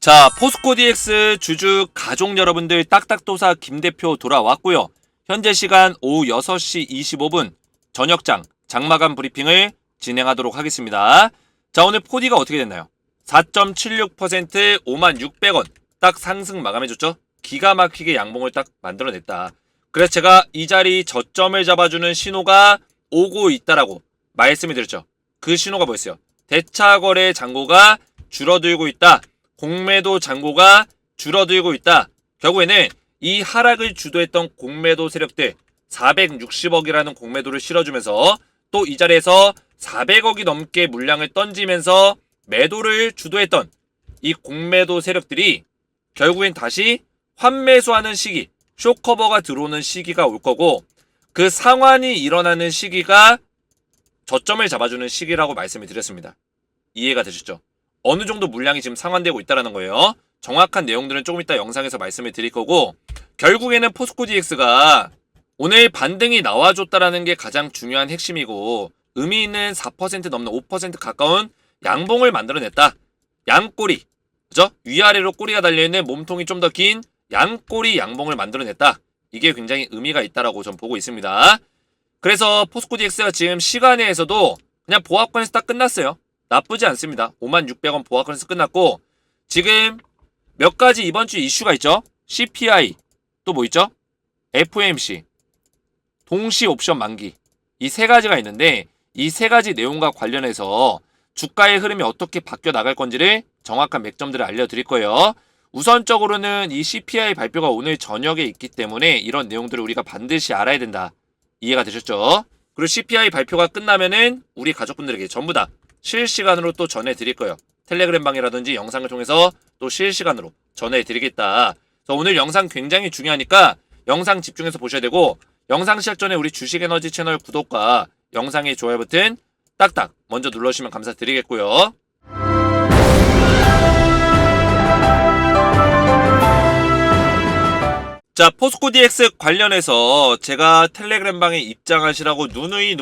자, 포스코 DX 주주 가족 여러분들 딱딱도사 김대표 돌아왔고요. 현재 시간 오후 6시 25분 저녁장 장마감 브리핑을 진행하도록 하겠습니다. 자, 오늘 포디가 어떻게 됐나요? 4.76% 56,600원 딱 상승 마감해줬죠? 기가 막히게 양봉을 딱 만들어냈다. 그래서 제가 이 자리 저점을 잡아주는 신호가 오고 있다라고 말씀을 드렸죠. 그 신호가 뭐였어요? 대차거래 잔고가 줄어들고 있다. 공매도 잔고가 줄어들고 있다. 결국에는 이 하락을 주도했던 공매도 세력들 460억이라는 공매도를 실어주면서 또 이 자리에서 400억이 넘게 물량을 던지면서 매도를 주도했던 이 공매도 세력들이 결국엔 다시 환매수하는 시기, 쇼커버가 들어오는 시기가 올 거고, 그 상환이 일어나는 시기가 저점을 잡아주는 시기라고 말씀을 드렸습니다. 이해가 되셨죠? 어느 정도 물량이 지금 상환되고 있다는 거예요. 정확한 내용들은 조금 이따 영상에서 말씀을 드릴 거고, 결국에는 포스코 DX가 오늘 반등이 나와줬다라는 게 가장 중요한 핵심이고, 의미 있는 4% 넘는 5% 가까운 양봉을 만들어냈다. 양꼬리, 그죠? 위아래로 꼬리가 달려있는 몸통이 좀 더 긴 양꼬리 양봉을 만들어냈다. 이게 굉장히 의미가 있다라고 전 보고 있습니다. 그래서 포스코 DX가 지금 시간에서도 그냥 보합권에서 딱 끝났어요. 나쁘지 않습니다. 56,600원 보합권에서 끝났고, 지금 몇 가지 이번 주 이슈가 있죠. CPI, 또 뭐 있죠? FOMC, 동시 옵션 만기. 이 세 가지가 있는데, 이 세 가지 내용과 관련해서 주가의 흐름이 어떻게 바뀌어 나갈 건지를 정확한 맥점들을 알려드릴 거예요. 우선적으로는 이 CPI 발표가 오늘 저녁에 있기 때문에 이런 내용들을 우리가 반드시 알아야 된다. 이해가 되셨죠? 그리고 CPI 발표가 끝나면은 우리 가족분들에게 전부 다 실시간으로 또 전해드릴 거예요. 텔레그램 방이라든지 영상을 통해서 또 실시간으로 전해드리겠다. 그래서 오늘 영상 굉장히 중요하니까 영상 집중해서 보셔야 되고, 영상 시작 전에 우리 주식에너지 채널 구독과 영상의 좋아요 버튼 딱딱 먼저 눌러주시면 감사드리겠고요. 자, 포스코 DX 관련해서 제가 텔레그램 방에 입장하시라고 누누이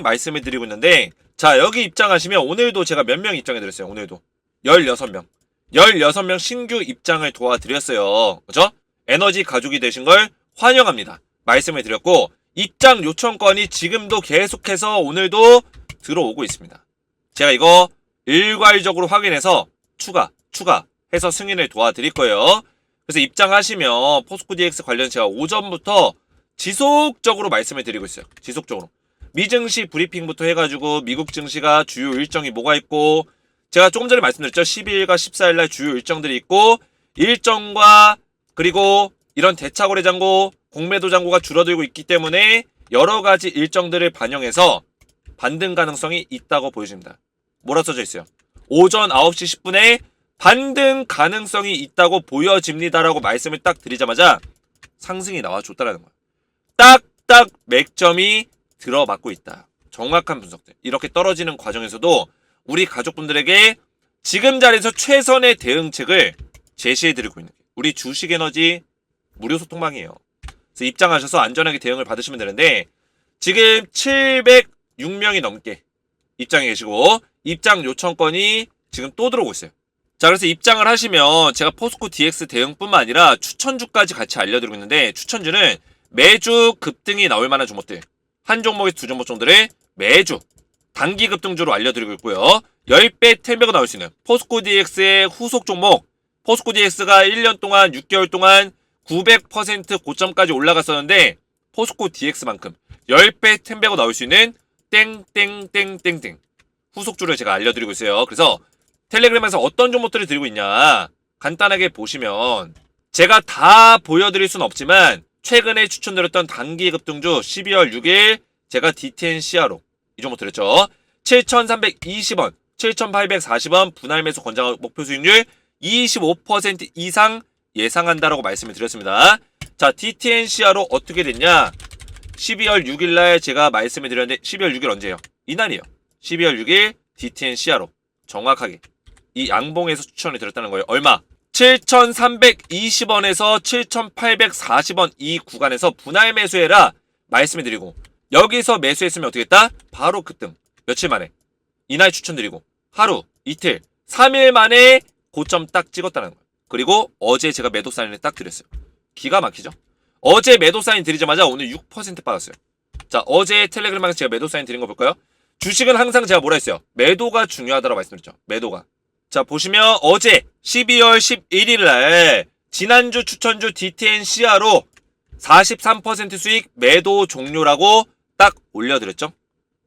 말씀을 드리고 있는데, 자, 여기 입장하시면 오늘도 제가 몇 명 입장해드렸어요. 오늘도 16명 16명 신규 입장을 도와드렸어요. 그죠? 에너지 가족이 되신 걸 환영합니다. 말씀을 드렸고, 입장 요청권이 지금도 계속해서 오늘도 들어오고 있습니다. 제가 이거 일괄적으로 확인해서 추가해서 승인을 도와드릴 거예요. 그래서 입장하시면 포스코 DX 관련 제가 오전부터 지속적으로 말씀을 드리고 있어요. 지속적으로. 미증시 브리핑부터 해가지고 미국 증시가 주요 일정이 뭐가 있고, 제가 조금 전에 말씀드렸죠. 12일과 14일날 주요 일정들이 있고, 일정과 그리고 이런 대차거래 잔고, 공매도 잔고가 줄어들고 있기 때문에 여러가지 일정들을 반영해서 반등 가능성이 있다고 보여집니다. 뭐라 써져 있어요? 오전 9시 10분에 반등 가능성이 있다고 보여집니다라고 말씀을 딱 드리자마자 상승이 나와줬다라는 거예요. 딱딱 맥점이 들어맞고 있다. 정확한 분석들. 이렇게 떨어지는 과정에서도 우리 가족분들에게 지금 자리에서 최선의 대응책을 제시해드리고 있는 게 우리 주식에너지 무료 소통방이에요. 그래서 입장하셔서 안전하게 대응을 받으시면 되는데, 지금 706명이 넘게 입장해 계시고 입장 요청권이 지금 또 들어오고 있어요. 자, 그래서 입장을 하시면 제가 포스코 DX 대응뿐만 아니라 추천주까지 같이 알려드리고 있는데, 추천주는 매주 급등이 나올 만한 종목들, 한 종목에서 두 종목 정도를 매주 단기 급등주로 알려드리고 있고요. 10배, 10배가 나올 수 있는 포스코 DX의 후속 종목, 포스코 DX가 1년 동안 6개월 동안 900% 고점까지 올라갔었는데, 포스코 DX만큼 10배, 10배가 나올 수 있는 땡땡땡땡땡 후속주를 제가 알려드리고 있어요. 그래서 텔레그램에서 어떤 종목들을 드리고 있냐 간단하게 보시면, 제가 다 보여드릴 순 없지만 최근에 추천드렸던 단기 급등주 12월 6일 제가 DTNCR로 이 종목 드렸죠. 7,320원, 7,840원 분할 매수 권장 목표 수익률 25% 이상 예상한다라고 말씀을 드렸습니다. 자, DTNCR로 어떻게 됐냐? 12월 6일날 제가 말씀을 드렸는데, 12월 6일 언제예요? 이날이에요. 12월 6일 DTNCR로 정확하게 이 양봉에서 추천을 드렸다는 거예요. 얼마? 7,320원에서 7,840원 이 구간에서 분할 매수해라 말씀을 드리고, 여기서 매수했으면 어떻게 했다? 바로 급등. 며칠 만에 이날 추천드리고 하루, 이틀, 3일 만에 고점 딱 찍었다는 거예요. 그리고 어제 제가 매도 사인을 딱 드렸어요. 기가 막히죠? 어제 매도 사인 드리자마자 오늘 6% 빠졌어요. 자, 어제 텔레그램에서 제가 매도 사인 드린 거 볼까요? 주식은 항상 제가 뭐라 했어요? 매도가 중요하다고 말씀드렸죠. 매도가. 자, 보시면 어제 12월 11일 날 지난주 추천주 DTNCR로 43% 수익 매도 종료라고 딱 올려드렸죠.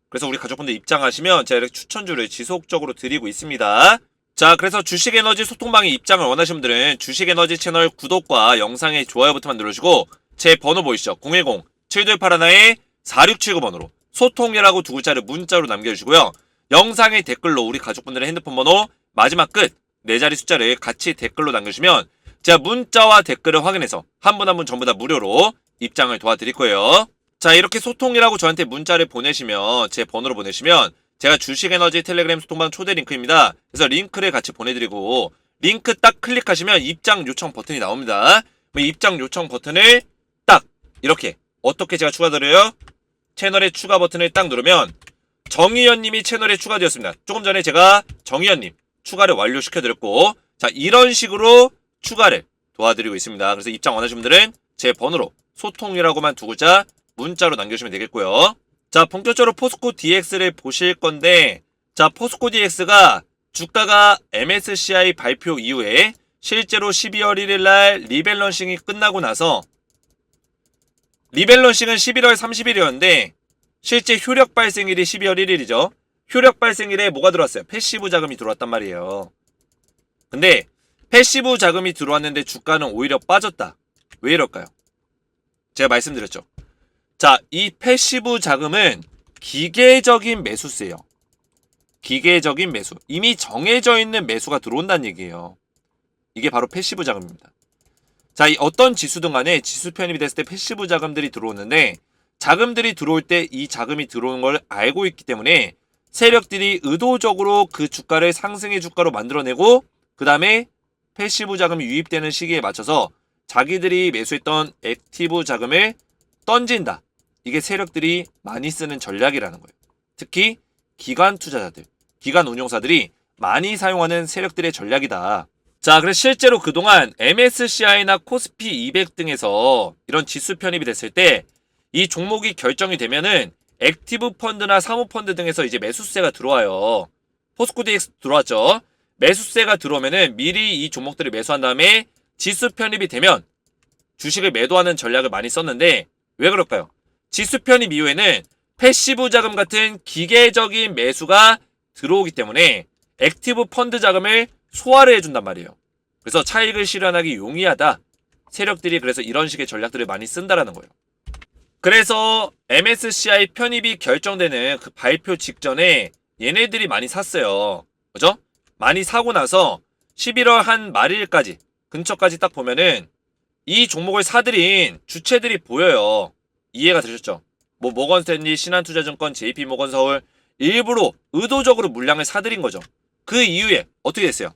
그래서 우리 가족분들 입장하시면 제가 이렇게 추천주를 지속적으로 드리고 있습니다. 자, 그래서 주식에너지 소통방에 입장을 원하시는 분들은 주식에너지 채널 구독과 영상의 좋아요 버튼만 누르시고 제 번호 보이시죠? 010-7281-4679번으로 소통이라고 두 글자를 문자로 남겨주시고요. 영상의 댓글로 우리 가족분들의 핸드폰 번호 마지막 끝 4자리 숫자를 같이 댓글로 남겨주시면 제가 문자와 댓글을 확인해서 한 분 한 분 전부 다 무료로 입장을 도와드릴 거예요. 자, 이렇게 소통이라고 저한테 문자를 보내시면 제 번호로 보내시면 제가 주식에너지 텔레그램 소통방 초대 링크입니다. 그래서 링크를 같이 보내드리고 링크 딱 클릭하시면 입장 요청 버튼이 나옵니다. 입장 요청 버튼을 딱 이렇게 어떻게 제가 추가드려요? 채널에 추가 버튼을 딱 누르면 정의연님이 채널에 추가되었습니다. 조금 전에 제가 정의연님 추가를 완료시켜드렸고 자, 이런 식으로 추가를 도와드리고 있습니다. 그래서 입장 원하시는 분들은 제 번호로 소통이라고만 두 글자 문자로 남겨주시면 되겠고요. 자, 본격적으로 포스코 DX를 보실 건데 자, 포스코 DX가 주가가 MSCI 발표 이후에 실제로 12월 1일 날 리밸런싱이 끝나고 나서 리밸런싱은 11월 30일이었는데 실제 효력 발생일이 12월 1일이죠. 효력 발생일에 뭐가 들어왔어요? 패시브 자금이 들어왔단 말이에요. 근데 패시브 자금이 들어왔는데 주가는 오히려 빠졌다. 왜 이럴까요? 제가 말씀드렸죠. 자, 이 패시브 자금은 기계적인 매수세예요. 기계적인 매수. 이미 정해져 있는 매수가 들어온다는 얘기예요. 이게 바로 패시브 자금입니다. 자, 이 어떤 지수든 간에 지수 편입이 됐을 때 패시브 자금들이 들어오는데 자금들이 들어올 때 이 자금이 들어오는 걸 알고 있기 때문에 세력들이 의도적으로 그 주가를 상승의 주가로 만들어내고 그 다음에 패시브 자금이 유입되는 시기에 맞춰서 자기들이 매수했던 액티브 자금을 던진다. 이게 세력들이 많이 쓰는 전략이라는 거예요. 특히 기관 투자자들, 기관 운용사들이 많이 사용하는 세력들의 전략이다. 자, 그래서 실제로 그동안 MSCI나 코스피 200 등에서 이런 지수 편입이 됐을 때 이 종목이 결정이 되면은 액티브 펀드나 사모펀드 등에서 이제 매수세가 들어와요. 포스코 DX 들어왔죠. 매수세가 들어오면은 미리 이 종목들을 매수한 다음에 지수 편입이 되면 주식을 매도하는 전략을 많이 썼는데 왜 그럴까요? 지수 편입 이후에는 패시브 자금 같은 기계적인 매수가 들어오기 때문에 액티브 펀드 자금을 소화를 해준단 말이에요. 그래서 차익을 실현하기 용이하다. 세력들이 그래서 이런 식의 전략들을 많이 쓴다라는 거예요. 그래서 MSCI 편입이 결정되는 그 발표 직전에 얘네들이 많이 샀어요. 그죠? 많이 사고 나서 11월 한 말일까지 근처까지 딱 보면은 이 종목을 사들인 주체들이 보여요. 이해가 되셨죠? 뭐 모건스탠리, 신한투자증권, JP모건서울 일부러 의도적으로 물량을 사들인 거죠. 그 이후에 어떻게 됐어요?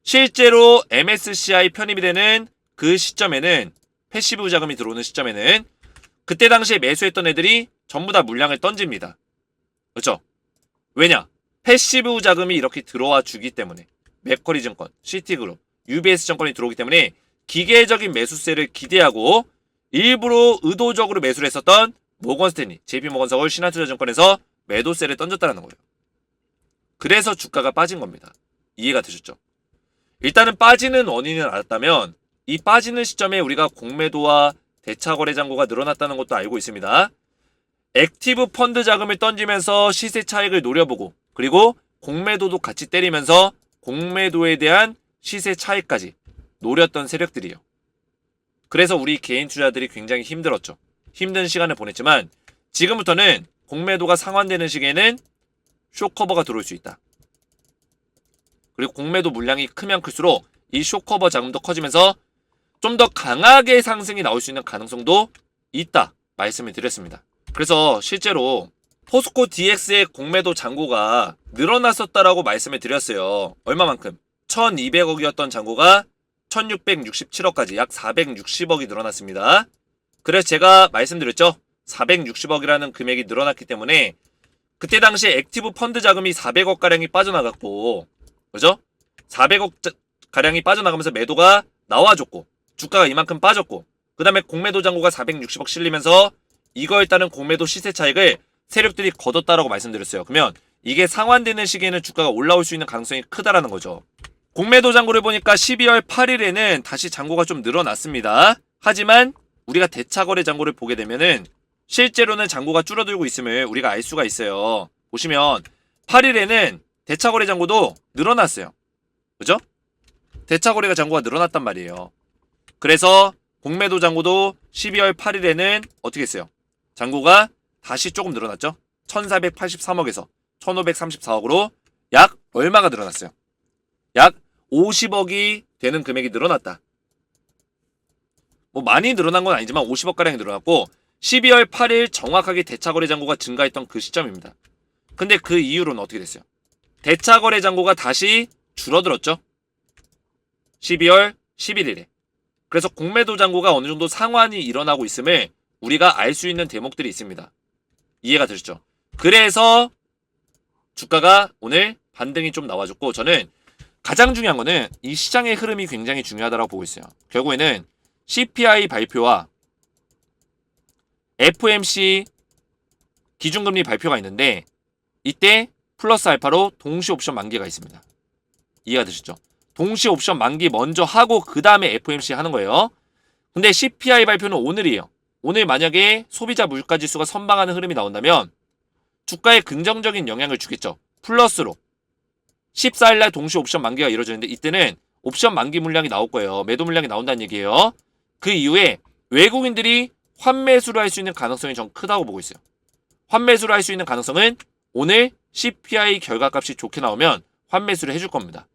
실제로 MSCI 편입이 되는 그 시점에는 패시브 자금이 들어오는 시점에는 그때 당시에 매수했던 애들이 전부 다 물량을 던집니다. 그렇죠? 왜냐? 패시브 자금이 이렇게 들어와 주기 때문에 맥쿼리 증권, 시티그룹, UBS 증권이 들어오기 때문에 기계적인 매수세를 기대하고 일부러 의도적으로 매수를 했었던 모건스탠리, JP모건서울, 신한투자증권에서 매도세를 던졌다는 거예요. 그래서 주가가 빠진 겁니다. 이해가 되셨죠? 일단은 빠지는 원인을 알았다면 이 빠지는 시점에 우리가 공매도와 대차거래 잔고가 늘어났다는 것도 알고 있습니다. 액티브 펀드 자금을 던지면서 시세 차익을 노려보고 그리고 공매도도 같이 때리면서 공매도에 대한 시세 차익까지 노렸던 세력들이에요. 그래서 우리 개인 투자들이 굉장히 힘들었죠. 힘든 시간을 보냈지만 지금부터는 공매도가 상환되는 시기에는 쇼커버가 들어올 수 있다. 그리고 공매도 물량이 크면 클수록 이 쇼커버 자금도 커지면서 좀 더 강하게 상승이 나올 수 있는 가능성도 있다 말씀을 드렸습니다. 그래서 실제로 포스코 DX의 공매도 잔고가 늘어났었다라고 말씀을 드렸어요. 얼마만큼? 1200억이었던 잔고가 1667억까지 약 460억이 늘어났습니다. 그래서 제가 말씀드렸죠. 460억이라는 금액이 늘어났기 때문에 그때 당시에 액티브 펀드 자금이 400억가량이 빠져나갔고 그죠? 400억 가량이 빠져나가면서 매도가 나와줬고 주가가 이만큼 빠졌고 그 다음에 공매도 잔고가 460억 실리면서 이거에 따른 공매도 시세 차익을 세력들이 거뒀다라고 말씀드렸어요. 그러면 이게 상환되는 시기에는 주가가 올라올 수 있는 가능성이 크다라는 거죠. 공매도 잔고를 보니까 12월 8일에는 다시 잔고가 좀 늘어났습니다. 하지만 우리가 대차거래 잔고를 보게 되면은 실제로는 잔고가 줄어들고 있음을 우리가 알 수가 있어요. 보시면 8일에는 대차거래 잔고도 늘어났어요. 그죠? 대차거래가 잔고가 늘어났단 말이에요. 그래서 공매도 잔고도 12월 8일에는 어떻게 했어요? 잔고가 다시 조금 늘어났죠? 1483억에서 1534억으로 약 얼마가 늘어났어요? 약 50억이 되는 금액이 늘어났다. 뭐 많이 늘어난 건 아니지만 50억가량이 늘어났고 12월 8일 정확하게 대차거래 잔고가 증가했던 그 시점입니다. 근데 그 이후로는 어떻게 됐어요? 대차거래 잔고가 다시 줄어들었죠? 12월 11일에. 그래서 공매도 잔고가 어느 정도 상환이 일어나고 있음을 우리가 알 수 있는 대목들이 있습니다. 이해가 되셨죠? 그래서 주가가 오늘 반등이 좀 나와줬고 저는 가장 중요한 거는 이 시장의 흐름이 굉장히 중요하다고 보고 있어요. 결국에는 CPI 발표와 FOMC 기준금리 발표가 있는데 이때 플러스 알파로 동시 옵션 만기가 있습니다. 이해가 되셨죠? 동시 옵션 만기 먼저 하고 그 다음에 FOMC 하는 거예요. 근데 CPI 발표는 오늘이에요. 오늘 만약에 소비자 물가지수가 선방하는 흐름이 나온다면 주가에 긍정적인 영향을 주겠죠. 플러스로 14일날 동시 옵션 만기가 이루어지는데 이때는 옵션 만기 물량이 나올 거예요. 매도 물량이 나온다는 얘기예요. 그 이후에 외국인들이 환매수를 할 수 있는 가능성이 전 크다고 보고 있어요. 환매수를 할 수 있는 가능성은 오늘 CPI 결과값이 좋게 나오면 환매수를 해줄 겁니다.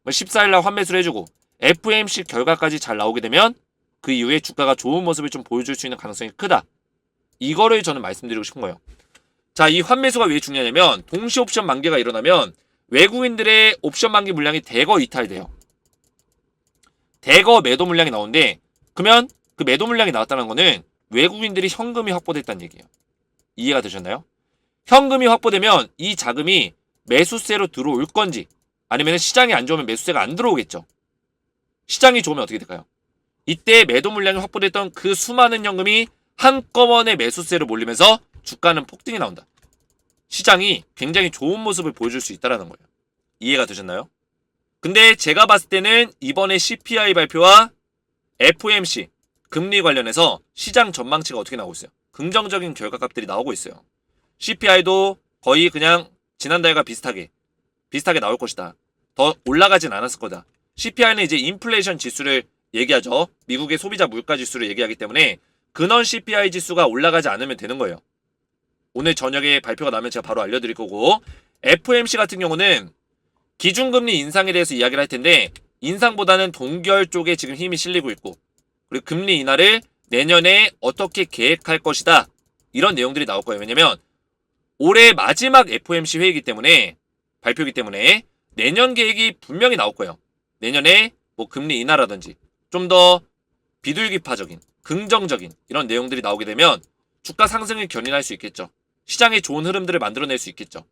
14일날 환매수를 해주고 FOMC 결과까지 잘 나오게 되면 그 이후에 주가가 좋은 모습을 좀 보여줄 수 있는 가능성이 크다. 이거를 저는 말씀드리고 싶은 거예요. 자, 이 환매수가 왜 중요하냐면 동시 옵션 만기가 일어나면 외국인들의 옵션 만기 물량이 대거 이탈돼요. 대거 매도 물량이 나오는데 그러면 그 매도 물량이 나왔다는 거는 외국인들이 현금이 확보됐다는 얘기예요. 이해가 되셨나요? 현금이 확보되면 이 자금이 매수세로 들어올 건지 아니면 시장이 안 좋으면 매수세가 안 들어오겠죠. 시장이 좋으면 어떻게 될까요? 이때 매도 물량이 확보됐던 그 수많은 현금이 한꺼번에 매수세로 몰리면서 주가는 폭등이 나온다. 시장이 굉장히 좋은 모습을 보여줄 수 있다는 거예요. 이해가 되셨나요? 근데 제가 봤을 때는 이번에 CPI 발표와 FOMC 금리 관련해서 시장 전망치가 어떻게 나오고 있어요? 긍정적인 결과값들이 나오고 있어요. CPI도 거의 그냥 지난달과 비슷하게 나올 것이다. 더 올라가진 않았을 거다. CPI는 이제 인플레이션 지수를 얘기하죠. 미국의 소비자 물가 지수를 얘기하기 때문에 근원 CPI 지수가 올라가지 않으면 되는 거예요. 오늘 저녁에 발표가 나면 제가 바로 알려드릴 거고 FOMC 같은 경우는 기준금리 인상에 대해서 이야기를 할 텐데 인상보다는 동결 쪽에 지금 힘이 실리고 있고 그리고 금리 인하를 내년에 어떻게 계획할 것이다. 이런 내용들이 나올 거예요. 왜냐면 올해 마지막 FOMC 회의이기 때문에 발표이기 때문에 내년 계획이 분명히 나올 거예요. 내년에 뭐 금리 인하라든지 좀 더 비둘기파적인 긍정적인 이런 내용들이 나오게 되면 주가 상승을 견인할 수 있겠죠. 시장에 좋은 흐름들을 만들어낼 수 있겠죠.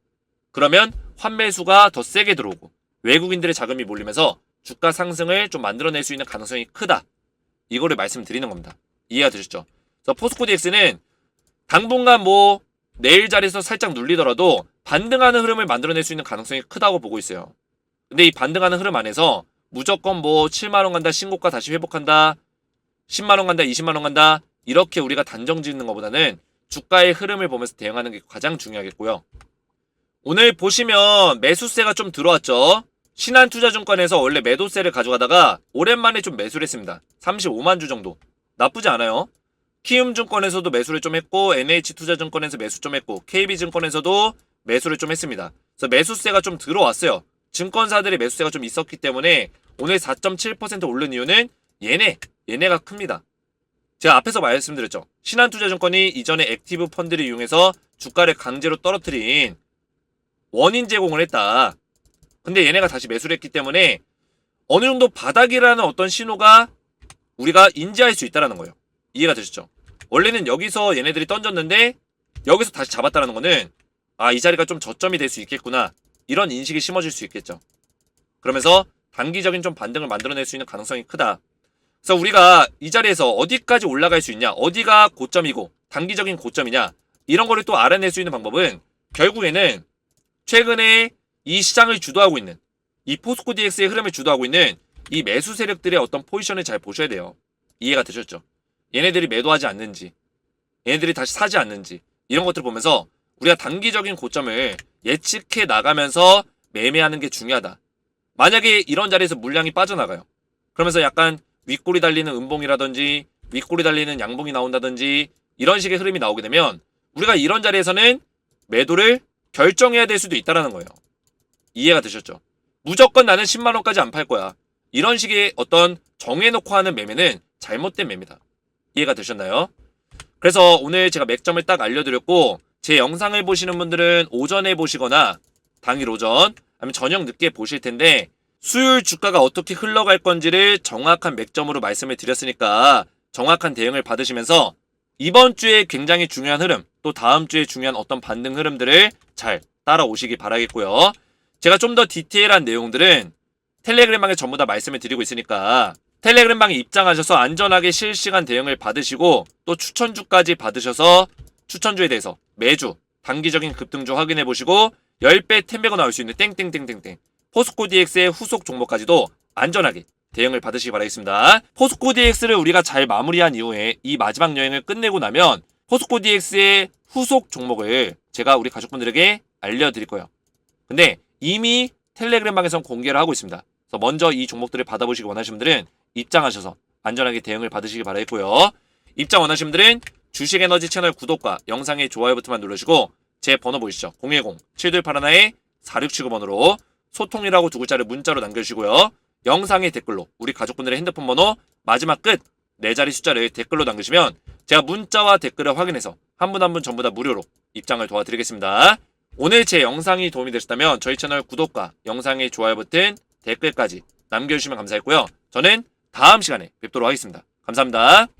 그러면 환매수가 더 세게 들어오고 외국인들의 자금이 몰리면서 주가 상승을 좀 만들어낼 수 있는 가능성이 크다. 이거를 말씀드리는 겁니다. 이해가 되셨죠? 그래서 포스코 DX는 당분간 뭐 내일 자리에서 살짝 눌리더라도 반등하는 흐름을 만들어낼 수 있는 가능성이 크다고 보고 있어요. 근데 이 반등하는 흐름 안에서 무조건 뭐 7만원 간다, 신고가 다시 회복한다, 10만원 간다, 20만원 간다 이렇게 우리가 단정 짓는 것보다는 주가의 흐름을 보면서 대응하는 게 가장 중요하겠고요. 오늘 보시면 매수세가 좀 들어왔죠. 신한투자증권에서 원래 매도세를 가져가다가 오랜만에 좀 매수를 했습니다. 35만 주 정도. 나쁘지 않아요. 키움증권에서도 매수를 좀 했고 NH투자증권에서 매수 좀 했고 KB증권에서도 매수를 좀 했습니다. 그래서 매수세가 좀 들어왔어요. 증권사들의 매수세가 좀 있었기 때문에 오늘 4.7% 오른 이유는 얘네가 큽니다. 제가 앞에서 말씀드렸죠. 신한투자증권이 이전에 액티브 펀드를 이용해서 주가를 강제로 떨어뜨린 원인 제공을 했다. 근데 얘네가 다시 매수를 했기 때문에 어느 정도 바닥이라는 어떤 신호가 우리가 인지할 수 있다는 거예요. 이해가 되셨죠? 원래는 여기서 얘네들이 던졌는데 여기서 다시 잡았다는 거는 이 자리가 좀 저점이 될 수 있겠구나. 이런 인식이 심어질 수 있겠죠. 그러면서 단기적인 좀 반등을 만들어낼 수 있는 가능성이 크다. 그래서 우리가 이 자리에서 어디까지 올라갈 수 있냐, 어디가 고점이고 단기적인 고점이냐, 이런 거를 또 알아낼 수 있는 방법은 결국에는 최근에 이 시장을 주도하고 있는, 이 포스코 DX의 흐름을 주도하고 있는 이 매수 세력들의 어떤 포지션을 잘 보셔야 돼요. 이해가 되셨죠? 얘네들이 매도하지 않는지, 얘네들이 다시 사지 않는지, 이런 것들을 보면서 우리가 단기적인 고점을 예측해 나가면서 매매하는 게 중요하다. 만약에 이런 자리에서 물량이 빠져나가요. 그러면서 약간 윗골이 달리는 음봉이라든지 윗골이 달리는 양봉이 나온다든지 이런 식의 흐름이 나오게 되면 우리가 이런 자리에서는 매도를 결정해야 될 수도 있다는 거예요. 이해가 되셨죠? 무조건 나는 10만원까지 안 팔 거야. 이런 식의 어떤 정해놓고 하는 매매는 잘못된 매매다. 이해가 되셨나요? 그래서 오늘 제가 맥점을 딱 알려드렸고, 제 영상을 보시는 분들은 오전에 보시거나 당일 오전 아니면 저녁 늦게 보실 텐데, 수요일 주가가 어떻게 흘러갈 건지를 정확한 맥점으로 말씀을 드렸으니까 정확한 대응을 받으시면서 이번 주에 굉장히 중요한 흐름, 또 다음 주에 중요한 어떤 반등 흐름들을 잘 따라오시기 바라겠고요. 제가 좀 더 디테일한 내용들은 텔레그램방에 전부 다 말씀을 드리고 있으니까 텔레그램방에 입장하셔서 안전하게 실시간 대응을 받으시고 또 추천주까지 받으셔서 추천주에 대해서 매주 단기적인 급등주 확인해 보시고 10배 10배가 나올 수 있는 땡땡땡땡땡 포스코 DX의 후속 종목까지도 안전하게 대응을 받으시기 바라겠습니다. 포스코 DX를 우리가 잘 마무리한 이후에 이 마지막 여행을 끝내고 나면 포스코 DX의 후속 종목을 제가 우리 가족분들에게 알려드릴 거예요. 근데 이미 텔레그램방에서 공개를 하고 있습니다. 그래서 먼저 이 종목들을 받아보시기 원하시는 분들은 입장하셔서 안전하게 대응을 받으시기 바라겠고요. 입장 원하시는 분들은 주식에너지 채널 구독과 영상의 좋아요 버튼만 누르시고 제 번호 보이시죠? 010-7281-4679번으로 소통이라고 두 글자를 문자로 남겨주시고요. 영상의 댓글로 우리 가족분들의 핸드폰 번호 마지막 끝 4자리 숫자를 댓글로 남기시면 제가 문자와 댓글을 확인해서 한 분 한 분 전부 다 무료로 입장을 도와드리겠습니다. 오늘 제 영상이 도움이 되셨다면 저희 채널 구독과 영상의 좋아요 버튼, 댓글까지 남겨주시면 감사했고요. 저는 다음 시간에 뵙도록 하겠습니다. 감사합니다.